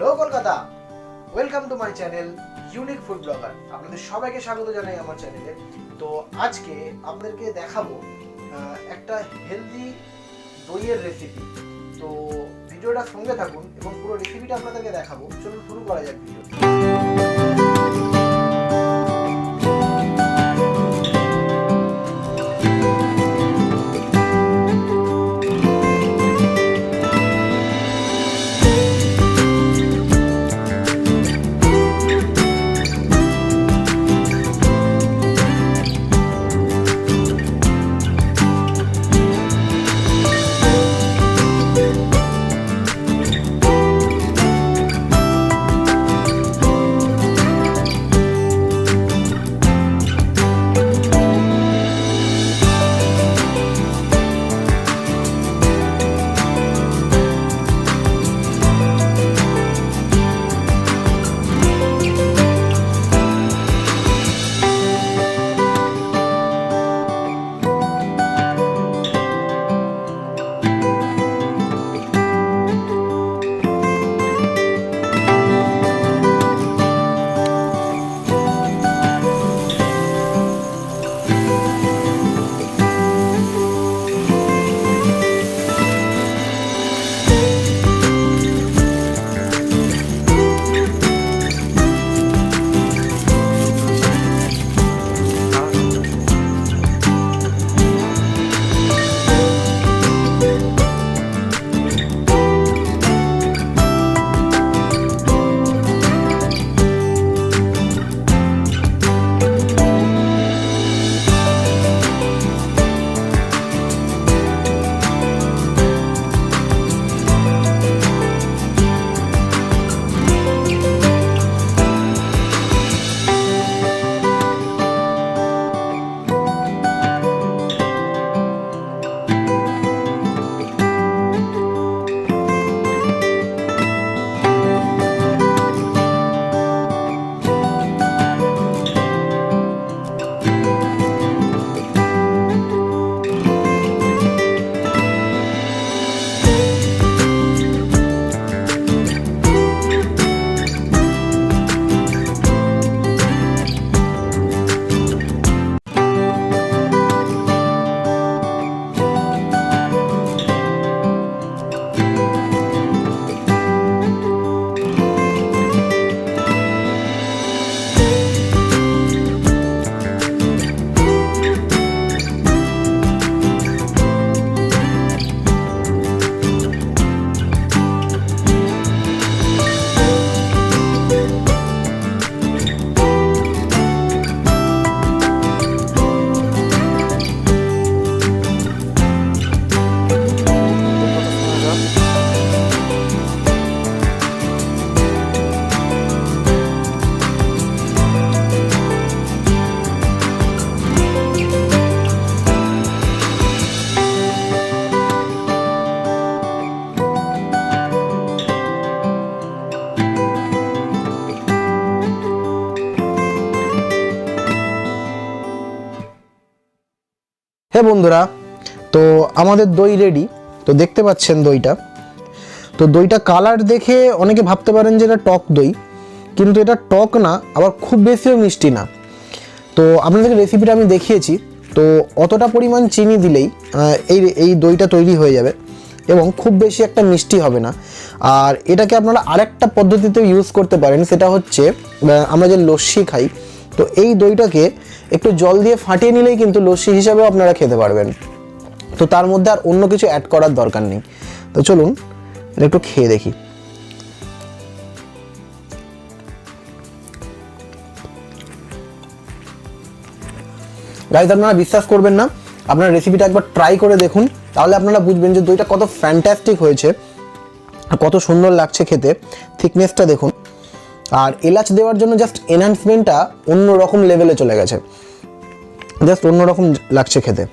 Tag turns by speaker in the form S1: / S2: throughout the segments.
S1: Hello Kolkata, welcome to my channel unique food blogger. আপনাদের সবাইকে স্বাগত জানাই আমার চ্যানেলে। তো আজকে আপনাদেরকে দেখাবো একটা হেলদি দইয়ের রেসিপি। তো ভিডিওটা সঙ্গে থাকুন এবং পুরো রেসিপিটা আপনাদেরকে দেখাবো। চলুন শুরু করা যাক ভিডিও। হ্যাঁ বন্ধুরা, তো আমাদের দই রেডি। তো দেখতে পাচ্ছেন দইটা। তো দইটা কালার দেখে অনেকে ভাবতে পারেন যে এটা টক দই, কিন্তু এটা টক না, আবার খুব বেশিও মিষ্টি না। তো আপনাদেরকে রেসিপিটা আমি দেখিয়েছি। তো অতটা পরিমাণ চিনি দিলেই এই দইটা তৈরি হয়ে যাবে এবং খুব বেশি একটা মিষ্টি হবে না। আর এটাকে আপনারা আরেকটা পদ্ধতিতে ইউজ করতে পারেন, সেটা হচ্ছে আমরা যে লস্যি খাই, তো এই দইটাকে একটু জল দিয়ে ফাটিয়ে নিলেই কিন্তু লস্যি হিসাবেও আপনারা খেতে পারবেন। তো তার মধ্যে আর অন্য কিছু অ্যাড করার দরকার নেই। তো চলুন এটা একটু খেয়ে দেখি। গাইস, আপনারা বিশ্বাস করবেন না, আপনারা রেসিপিটা একবার ট্রাই করে দেখুন, তাহলে আপনারা বুঝবেন যে দইটা কত ফ্যান্টাস্টিক হয়েছে, কত সুন্দর লাগছে খেতে। থিকনেসটা দেখুন। আর এলাচ দেওয়ার জন্য জাস্ট এনহান্সমেন্টটা অন্য রকম লেভেলে চলে গেছে, জাস্ট অন্যরকম লাগছে খেতে।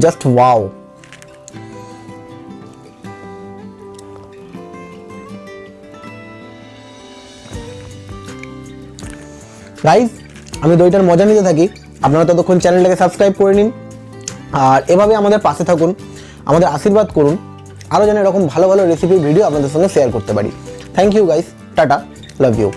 S1: Just wow. গাইস, আমি দইটার মজা নিতে থাকি, আপনারা ততক্ষণ চ্যানেলটাকে সাবস্ক্রাইব করে নিন আর এভাবে আমাদের পাশে থাকুন, আমাদের আশীর্বাদ করুন আরও যেন এরকম ভালো ভালো রেসিপির ভিডিও আপনাদের সঙ্গে শেয়ার করতে পারি। Thank you guys, tata, love you.